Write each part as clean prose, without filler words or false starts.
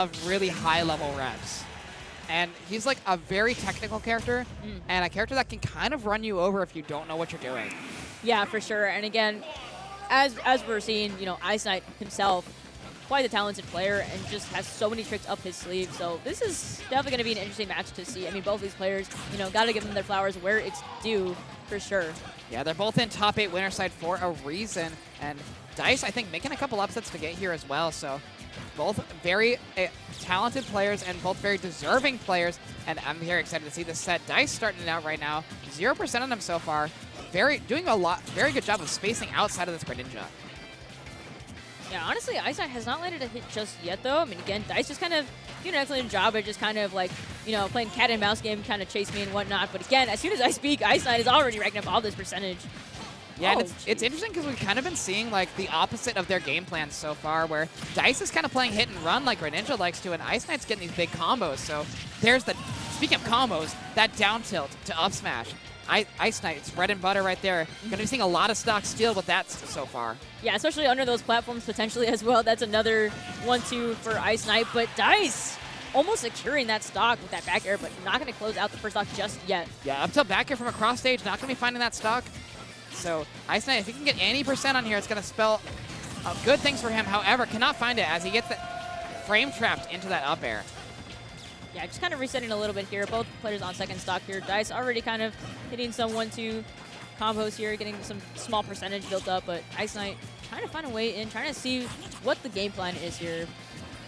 of really high-level reps. And he's like a very technical character, and a character that can kind of run you over if you don't know what you're doing. Yeah, for sure. And again, as we're seeing, you know, IceKnight himself, quite a talented player, and just has so many tricks up his sleeve. So this is definitely going to be an interesting match to see. I mean, both these players, you know, got to give them their flowers where it's due, for sure. Yeah, they're both in top 8 winner side for a reason, and Dice, I think, making a couple upsets to get here as well. So both very talented players and both very deserving players, and I'm very excited to see this set. Dice starting it out right now, 0% on them so far. Very good job of spacing outside of this Greninja. Yeah, honestly, IceKnight has not landed a hit just yet, though. I mean, again, Dice just kind of doing an excellent job at just kind of like, you know, playing cat and mouse game, kind of chase me and whatnot. But again, as soon as I speak, IceKnight is already racking up all this percentage. Yeah, and it's interesting because we've kind of been seeing like the opposite of their game plans so far, where Dice is kind of playing hit and run like Greninja likes to, and IceKnight's getting these big combos. So there's the, speaking of combos, that down tilt to up smash. IceKnight, it's bread and butter right there. Going to be seeing a lot of stock steal with that so far. Yeah, especially under those platforms potentially as well. That's another 1-2 for IceKnight, but Dice almost securing that stock with that back air, but not going to close out the first stock just yet. Yeah, up till back air from across stage, not going to be finding that stock. So IceKnight, if he can get any percent on here, it's going to spell good things for him. However, cannot find it as he gets frame trapped into that up air. Yeah, just kind of resetting a little bit here. Both players on second stock here. Dice already kind of hitting some 1-2 combos here, getting some small percentage built up, but IceKnight trying to find a way in, trying to see what the game plan is here.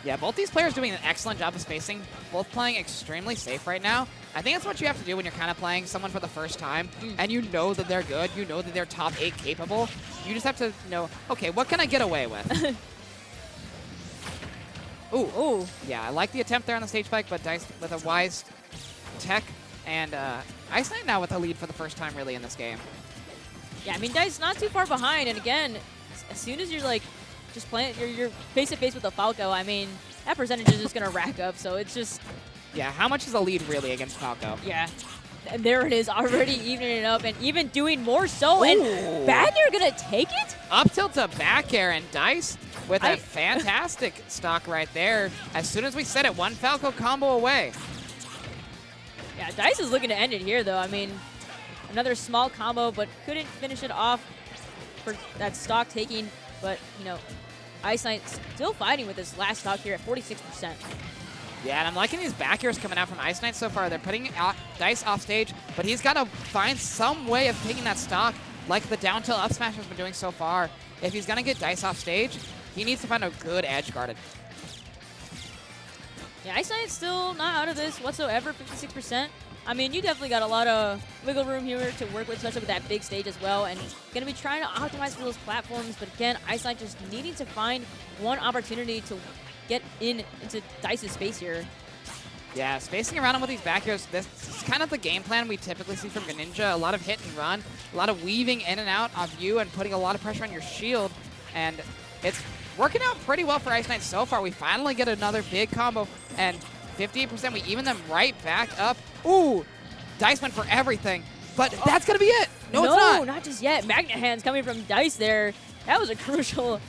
Yeah, both these players doing an excellent job of spacing, both playing extremely safe right now. I think that's what you have to do when you're kind of playing someone for the first time, and you know that they're good, you know that they're top 8 capable. You just have to know, okay, what can I get away with? Ooh. Yeah, I like the attempt there on the stage spike, but Dice with a wise tech, and IceKnight now with the lead for the first time really in this game. Yeah, I mean, Dice not too far behind, and again, as soon as you're like, just playing, you're face to face with the Falco, I mean, that percentage is just going to rack up, so it's just... Yeah, how much is the lead really against Falco? Yeah. And there it is, already evening it up, and even doing more so, Ooh. and back air going to take it? Up tilt to back air, and Dice with a fantastic stock right there. As soon as we said it, one Falco combo away. Yeah, Dice is looking to end it here, though. I mean, another small combo, but couldn't finish it off for that stock taking. But, you know, IceKnight still fighting with this last stock here at 46%. Yeah, and I'm liking these back airs coming out from IceKnight so far. They're putting Dice off stage, but he's got to find some way of taking that stock like the down tilt up smash has been doing so far. If he's going to get Dice off stage, he needs to find a good edge guarded. Yeah, IceKnight's still not out of this whatsoever, 56%. I mean, you definitely got a lot of wiggle room here to work with, especially with that big stage as well, and going to be trying to optimize for those platforms, but again, IceKnight just needing to find one opportunity to get into Dice's space here. Yeah, spacing around him with these back airs, this is kind of the game plan we typically see from Greninja. A lot of hit and run, a lot of weaving in and out of you and putting a lot of pressure on your shield, and it's working out pretty well for IceKnight so far. We finally get another big combo, and 58%, we even them right back up. Ooh, Dice went for everything, but that's going to be it. No, it's not. No, not just yet. Magnet hands coming from Dice there. That was a crucial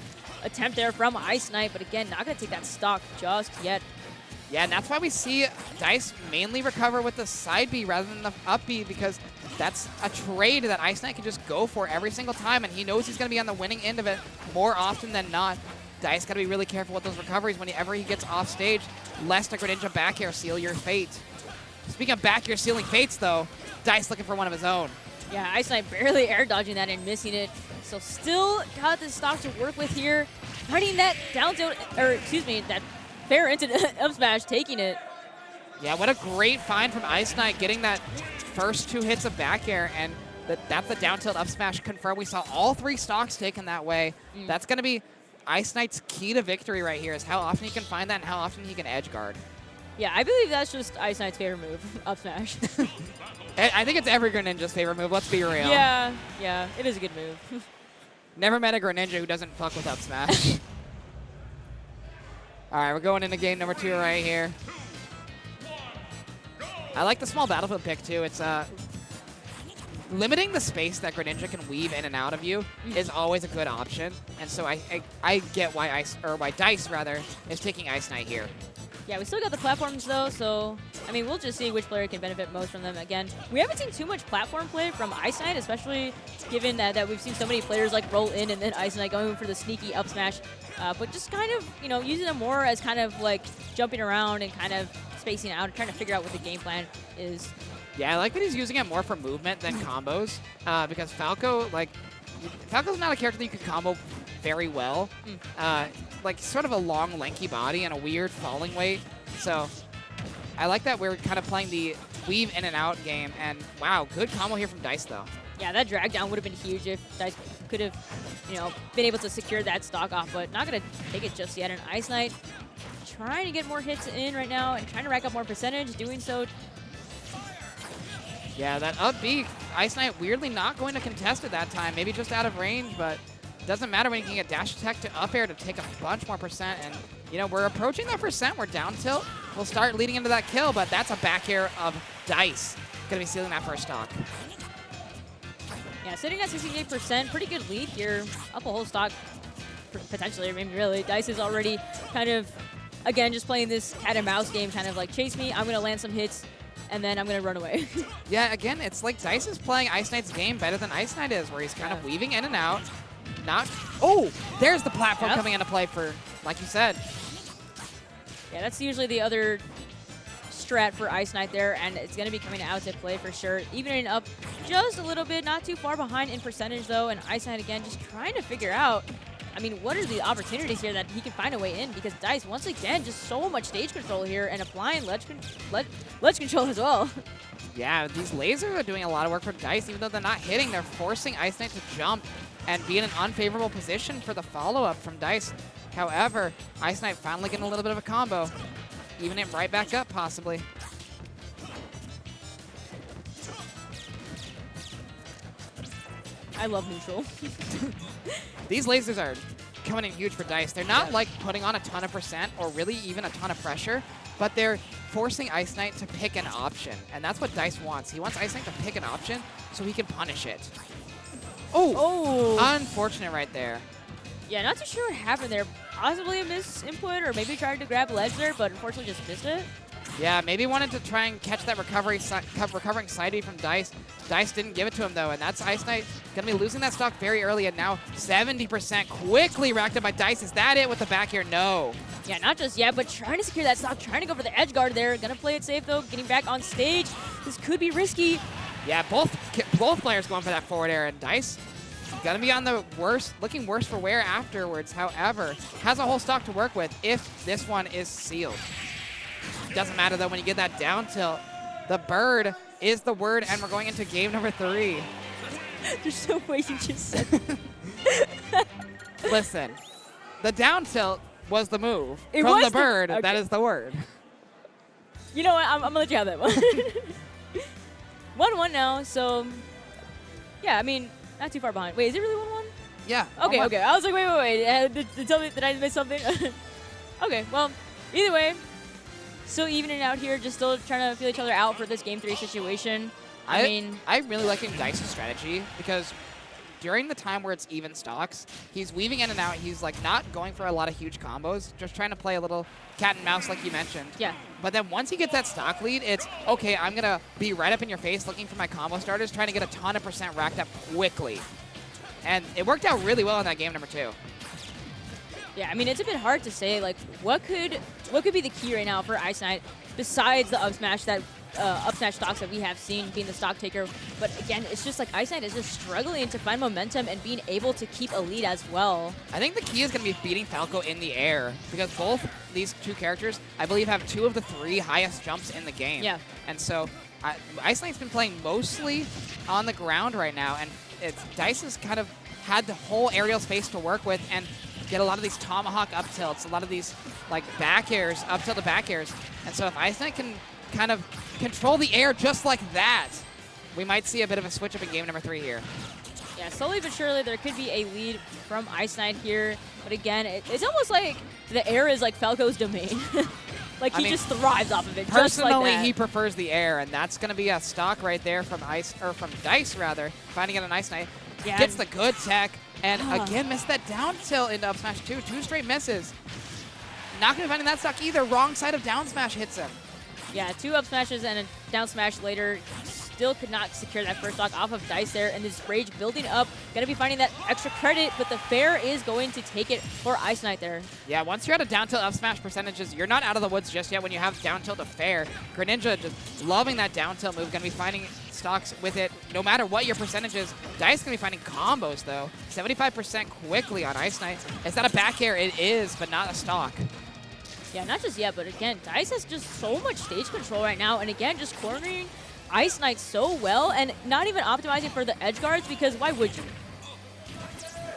attempt there from IceKnight, but again, not going to take that stock just yet. Yeah, and that's why we see Dice mainly recover with the side B rather than the up B, because that's a trade that IceKnight can just go for every single time, and he knows he's going to be on the winning end of it more often than not. Dice got to be really careful with those recoveries whenever he gets off stage, lest a Greninja back air seal your fate. Speaking of back air sealing fates, though, Dice looking for one of his own. Yeah, IceKnight barely air dodging that and missing it. So still got this stock to work with here. Finding that down tilt, or excuse me, that fair into up smash, taking it. Yeah, what a great find from IceKnight, getting that first 2 hits of back air, and that's the down tilt up smash confirmed. We saw all 3 stocks taken that way. That's going to be IceKnight's key to victory right here, is how often he can find that and how often he can edge guard. Yeah, I believe that's just IceKnight's favorite move, up smash. I think it's every Greninja's favorite move, let's be real. Yeah, it is a good move. Never met a Greninja who doesn't fuck with up smash. All right, we're going into game number 2 right here. I like the small battlefield pick too. It's limiting the space that Greninja can weave in and out of you is always a good option, and so I get why Dice rather is taking IceKnight here. Yeah, we still got the platforms though, so I mean, we'll just see which player can benefit most from them. Again, we haven't seen too much platform play from IceKnight, especially given that we've seen so many players like roll in and then IceKnight going for the sneaky up smash. But just kind of, you know, using them more as kind of like jumping around and kind of spacing out and trying to figure out what the game plan is. Yeah, I like that he's using it more for movement than combos, because Falco's not a character that you can combo very well. Like sort of a long, lanky body and a weird falling weight. So I like that we're kind of playing the weave in and out game. And wow, good combo here from Dice though. Yeah, that drag down would have been huge if Dice could have, you know, been able to secure that stock off, but not going to take it just yet. And IceKnight trying to get more hits in right now and trying to rack up more percentage, doing so. Yeah, that up B, IceKnight weirdly not going to contest it that time. Maybe just out of range, but doesn't matter when you can get dash attack to up air to take a bunch more percent. And, you know, we're approaching that percent. We're down tilt. We'll start leading into that kill, but that's a back air of Dice. Going to be stealing that first stock. Yeah, sitting at 68%, pretty good lead here. Up a whole stock, potentially. I mean, really, Dice is already kind of, again, just playing this cat and mouse game, kind of like, chase me, I'm going to land some hits, and then I'm going to run away. Yeah, again, it's like Dice is playing IceKnight's game better than IceKnight is, where he's kind of weaving in and out. Oh, there's the platform coming into play for, like you said. Yeah, that's usually the other strat for IceKnight there, and it's going to be coming out to play for sure. Evening up just a little bit, not too far behind in percentage though, and IceKnight again just trying to figure out, I mean, what are the opportunities here that he can find a way in, because Dice, once again, just so much stage control here and applying ledge control as well. Yeah, these lasers are doing a lot of work for Dice. Even though they're not hitting, they're forcing IceKnight to jump and be in an unfavorable position for the follow-up from Dice. However, IceKnight finally getting a little bit of a combo. Even it right back up, possibly. I love neutral. These lasers are coming in huge for Dice. They're not like putting on a ton of percent or really even a ton of pressure, but they're forcing IceKnight to pick an option. And that's what Dice wants. He wants IceKnight to pick an option so he can punish it. Oh! Unfortunate right there. Yeah, not too sure what happened there. Possibly a misinput, or maybe tried to grab ledge there, but unfortunately just missed it. Yeah, maybe wanted to try and catch that recovering side B from Dice. Dice didn't give it to him, though, and that's IceKnight going to be losing that stock very early, and now 70% quickly racked up by Dice. Is that it with the back here? No. Yeah, not just yet, but trying to secure that stock, trying to go for the edge guard there. Going to play it safe, though, getting back on stage. This could be risky. Yeah, both players going for that forward air, and Dice going to be on the looking worse for wear afterwards. However, has a whole stock to work with if this one is sealed. Doesn't matter, though, when you get that down tilt. The bird is the word, and we're going into game number 3. There's no way you just said Listen, the down tilt was the move. It From was the bird, okay. that is the word. You know what? I'm going to let you have that one. 1-1 now, so yeah, I mean, not too far behind. Wait, is it really 1-1? Yeah. Okay, okay. I was like, wait. Did I miss something? Okay, well, either way, still evening out here, just still trying to feel each other out for this Game 3 situation. I'm really liking Dice's strategy because during the time where it's even stocks, he's weaving in and out. He's like not going for a lot of huge combos, just trying to play a little cat and mouse like you mentioned. Yeah. But then once he gets that stock lead, it's, okay, I'm going to be right up in your face looking for my combo starters, trying to get a ton of percent racked up quickly. And it worked out really well in that game number 2. Yeah, I mean, it's a bit hard to say, like, what could be the key right now for IceKnight besides the up smash stocks that we have seen being the stock taker. But again, it's just like IceKnight is just struggling to find momentum and being able to keep a lead as well. I think the key is going to be beating Falco in the air because both these two characters, I believe, have 2 of the 3 highest jumps in the game. Yeah. And so IceKnight's been playing mostly on the ground right now, and Dice has kind of had the whole aerial space to work with and get a lot of these tomahawk up tilts, a lot of these like back airs, up tilt to back airs. And so if IceKnight can kind of control the air just like that, we might see a bit of a switch up in game number 3 here. Yeah, slowly but surely there could be a lead from IceKnight here. But again, it's almost like the air is like Falco's domain. Like he just thrives off of it. Personally, just like that. he prefers the air, and that's going to be a stock right there from Dice rather. Finding it on IceKnight. Yeah. Gets the good tech, and again missed that down tilt into up smash 2. 2 straight misses. not going to be finding that stock either. Wrong side of down smash hits him. Yeah, 2 up smashes and a down smash later. Still could not secure that first stock off of Dice there, and this rage building up. Gonna be finding that extra credit, but the fair is going to take it for IceKnight there. Yeah, once you're at a down tilt up smash percentages, you're not out of the woods just yet when you have down tilt to fair. Greninja just loving that down tilt move, gonna be finding stocks with it no matter what your percentage is. Dice gonna be finding combos though. 75% quickly on IceKnight. Is that a back air? It is, but not a stock. Yeah, not just yet, but again, Dice has just so much stage control right now, and again, just cornering IceKnight so well, and not even optimizing for the edge guards, because why would you?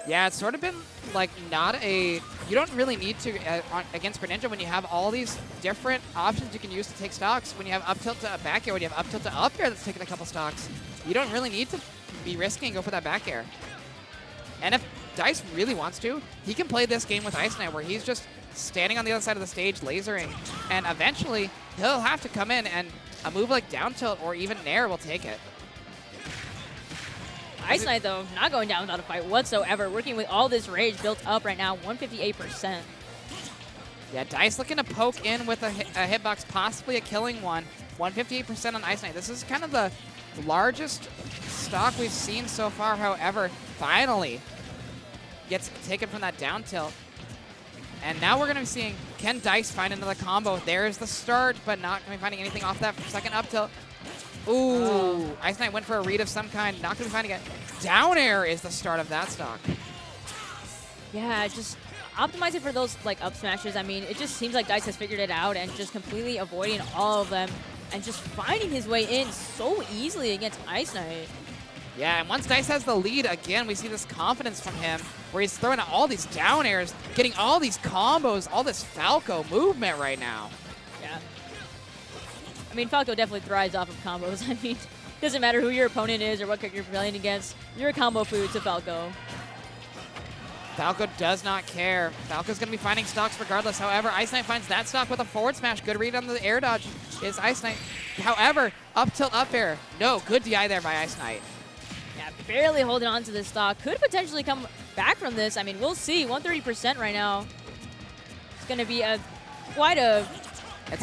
Yeah, it's sort of been like not a... You don't really need to against Greninja when you have all these different options you can use to take stocks. When you have up tilt to back air, when you have up tilt to up air that's taking a couple stocks, you don't really need to be risky and go for that back air. And if Dice really wants to, he can play this game with IceKnight where he's just standing on the other side of the stage lasering, and eventually he'll have to come in, and a move like down tilt or even nair will take it. IceKnight, though, not going down without a fight whatsoever, working with all this rage built up right now, 158%. Yeah, Dice looking to poke in with a hitbox, possibly a killing one. 158% on IceKnight. This is kind of the largest stock we've seen so far, however, finally gets taken from that down tilt. And now we're going to be seeing, can Dice find another combo? There's the start, but not going to be finding anything off that second up tilt. Ooh, IceKnight went for a read of some kind. Not going to be finding it. Down air is the start of that stock. Yeah, just optimizing for those like up smashes. I mean, it just seems like Dice has figured it out and just completely avoiding all of them and just finding his way in so easily against IceKnight. Yeah, and once Dice has the lead, again, we see this confidence from him where he's throwing out all these down airs, getting all these combos, all this Falco movement right now. Yeah. I mean, Falco definitely thrives off of combos. I mean, doesn't matter who your opponent is or what character you're playing against, you're a combo food to Falco. Falco does not care. Falco's going to be finding stocks regardless. However, IceKnight finds that stock with a forward smash. Good read on the air dodge is IceKnight. However, up tilt, up air. No, good DI there by IceKnight. Yeah, barely holding on to this stock. Could potentially come back from this. I mean, we'll see. 130% right now. It's going to be quite a It's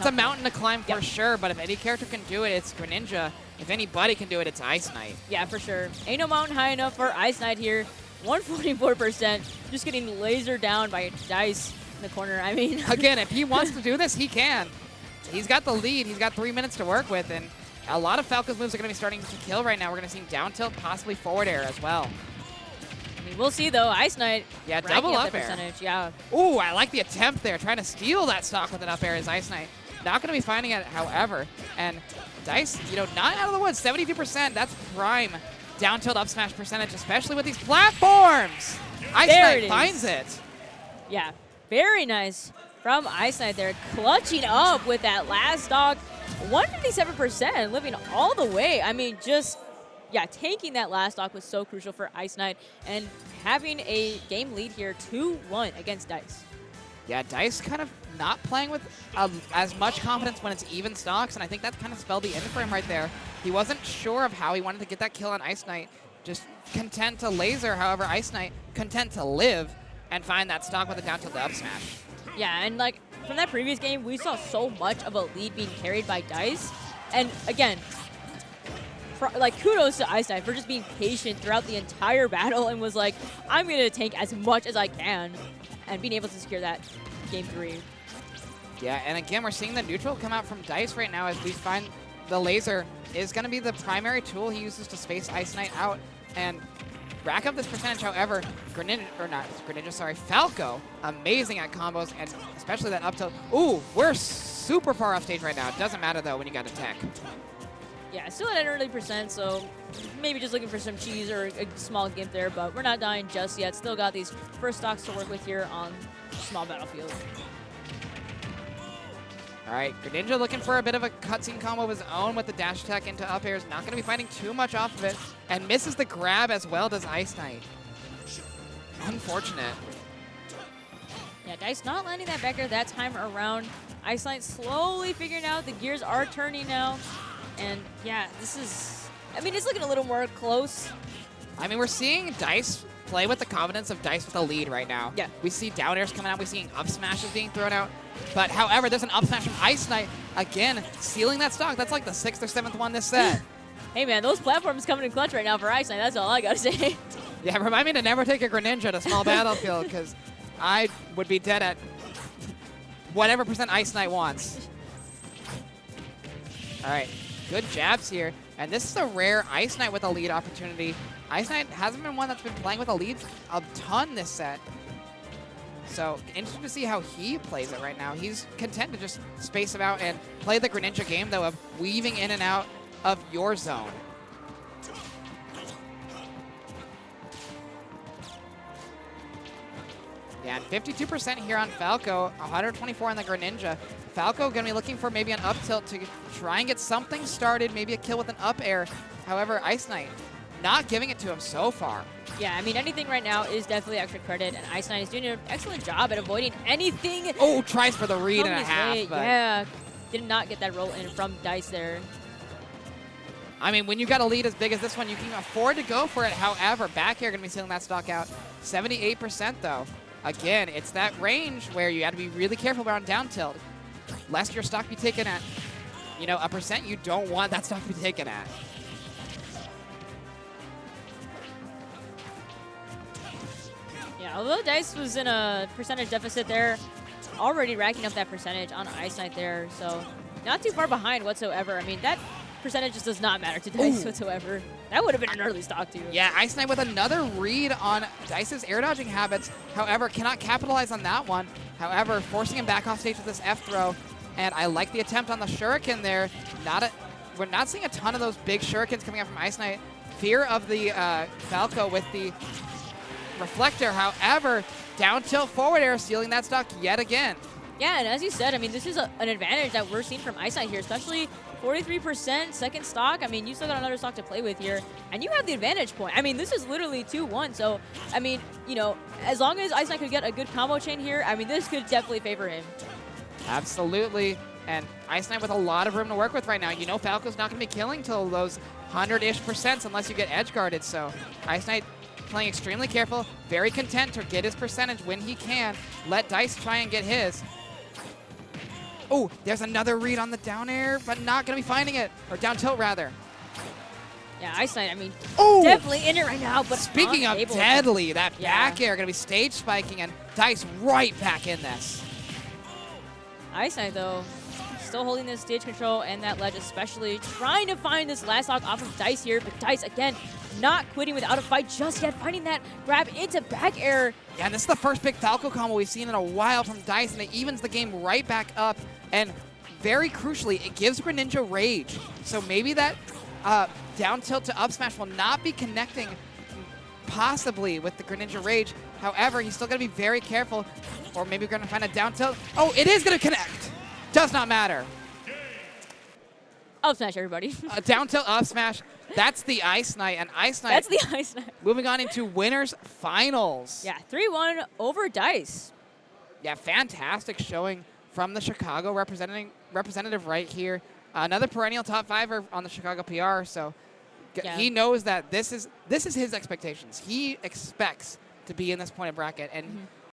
a mountain to climb for sure, but if any character can do it, it's Greninja. If anybody can do it, it's IceKnight. Yeah, for sure. Ain't no mountain high enough for IceKnight here. 144%. Just getting lasered down by Dice in the corner. I mean, again, if he wants to do this, he can. He's got the lead. He's got 3 minutes to work with, and a lot of Falco's moves are going to be starting to kill right now. We're going to see down tilt, possibly forward air as well. I mean, we'll see, though. IceKnight, yeah, double up air. Percentage. Yeah. Ooh, I like the attempt there. Trying to steal that stock with an up air is IceKnight. Not going to be finding it, however. And Dice, you know, not out of the woods. 72%. That's prime down tilt up smash percentage, especially with these platforms. IceKnight finds it. Yeah, very nice from IceKnight there. Clutching up with that last stock. 157%, living all the way. I mean, just, yeah, taking that last stock was so crucial for IceKnight and having a game lead here 2-1 against Dice. Yeah, Dice kind of not playing with as much confidence when it's even stocks, and I think that kind of spelled the end for him right there. He wasn't sure of how he wanted to get that kill on IceKnight. Just content to laser, however, IceKnight content to live and find that stock with a down tilt to up smash. Yeah, and like from that previous game, we saw so much of a lead being carried by Dice. And again, like kudos to IceKnight for just being patient throughout the entire battle and was like, I'm going to tank as much as I can and being able to secure that game 3. Yeah, and again, we're seeing the neutral come out from Dice right now as we find the laser is going to be the primary tool he uses to space IceKnight out and rack up this percentage. However, Falco, amazing at combos and especially that up tilt. Ooh, we're super far off stage right now. It doesn't matter though when you got a tech. Yeah, still at an early percent, so maybe just looking for some cheese or a small gimp there, but we're not dying just yet. Still got these first stocks to work with here on small battlefield. All right, Greninja looking for a bit of a cutscene combo of his own with the dash attack into up airs. Not going to be finding too much off of it. And misses the grab as well does IceKnight. Unfortunate. Yeah, Dice not landing that back air that time around. IceKnight slowly figuring out the gears are turning now. And yeah, this is, I mean, it's looking a little more close. I mean, we're seeing Dice play with the confidence of Dice with a lead right now. Yeah. We see down airs coming out. We see up smashes being thrown out. But however, there's an up smash from IceKnight. Again, sealing that stock. That's like the 6th or 7th one this set. Hey, man, those platforms coming in clutch right now for IceKnight. That's all I got to say. Yeah, remind me to never take a Greninja to small battlefield because I would be dead at whatever percent IceKnight wants. All right, good jabs here. And this is a rare IceKnight with a lead opportunity. IceKnight hasn't been one that's been playing with a lead a ton this set. So interesting to see how he plays it right now. He's content to just space him out and play the Greninja game, though, of weaving in and out of your zone. Yeah, and 52% here on Falco, 124 on the Greninja. Falco going to be looking for maybe an up tilt to try and get something started, maybe a kill with an up air. However, IceKnight not giving it to him so far. Yeah, I mean, anything right now is definitely extra credit, and IceKnight is doing an excellent job at avoiding anything. Oh, tries for the read and a half. But yeah, did not get that roll in from Dice there. I mean, when you got a lead as big as this one, you can afford to go for it. However, back air going to be sealing that stock out. 78% though. Again, it's that range where you have to be really careful around down tilt. Lest your stock be taken at, you know, a percent you don't want that stock to be taken at. Yeah, although Dice was in a percentage deficit there, already racking up that percentage on IceKnight there, so not too far behind whatsoever. I mean, that percentage just does not matter to Dice whatsoever. That would have been an early stock, too. Yeah, IceKnight with another read on Dice's air dodging habits. However, cannot capitalize on that one. However, forcing him back off stage with this F throw. And I like the attempt on the shuriken there. We're not seeing a ton of those big shurikens coming out from IceKnight. Fear of the Falco with the reflector. However, down tilt forward air, sealing that stock yet again. Yeah, and as you said, I mean, this is an advantage that we're seeing from IceKnight here, especially 43% second stock. I mean, you still got another stock to play with here, and you have the advantage point. I mean, this is literally 2-1, so, I mean, you know, as long as IceKnight could get a good combo chain here, I mean, this could definitely favor him. Absolutely, and IceKnight with a lot of room to work with right now. You know Falco's not going to be killing till those 100-ish% unless you get edge guarded, so IceKnight playing extremely careful, very content to get his percentage when he can. Let Dice try and get his. Oh, there's another read on the down air, but not going to be finding it. Or down tilt, rather. Yeah, IceKnight, I mean, oh, definitely in it right now. But speaking of deadly, that back air going to be stage spiking, and Dice right back in this. IceKnight, though, still holding this stage control and that ledge, especially trying to find this last stock off of Dice here. But Dice, again, not quitting without a fight just yet, finding that grab into back air. Yeah, and this is the first big Falco combo we've seen in a while from Dice, and it evens the game right back up. And very crucially, it gives Greninja rage. So maybe that down tilt to up smash will not be connecting possibly with the Greninja rage. However, he's still going to be very careful. Or maybe we're going to find a down tilt. Oh, it is going to connect. Does not matter. Up smash, everybody. Down tilt, up smash. That's the IceKnight, and IceKnight. That's the IceKnight. Moving on into winners finals. Yeah, 3-1 over Dice. Yeah, fantastic showing from the Chicago representative right here. Another perennial top fiver on the Chicago PR. So he knows that this is his expectations. He expects to be in this point of bracket, and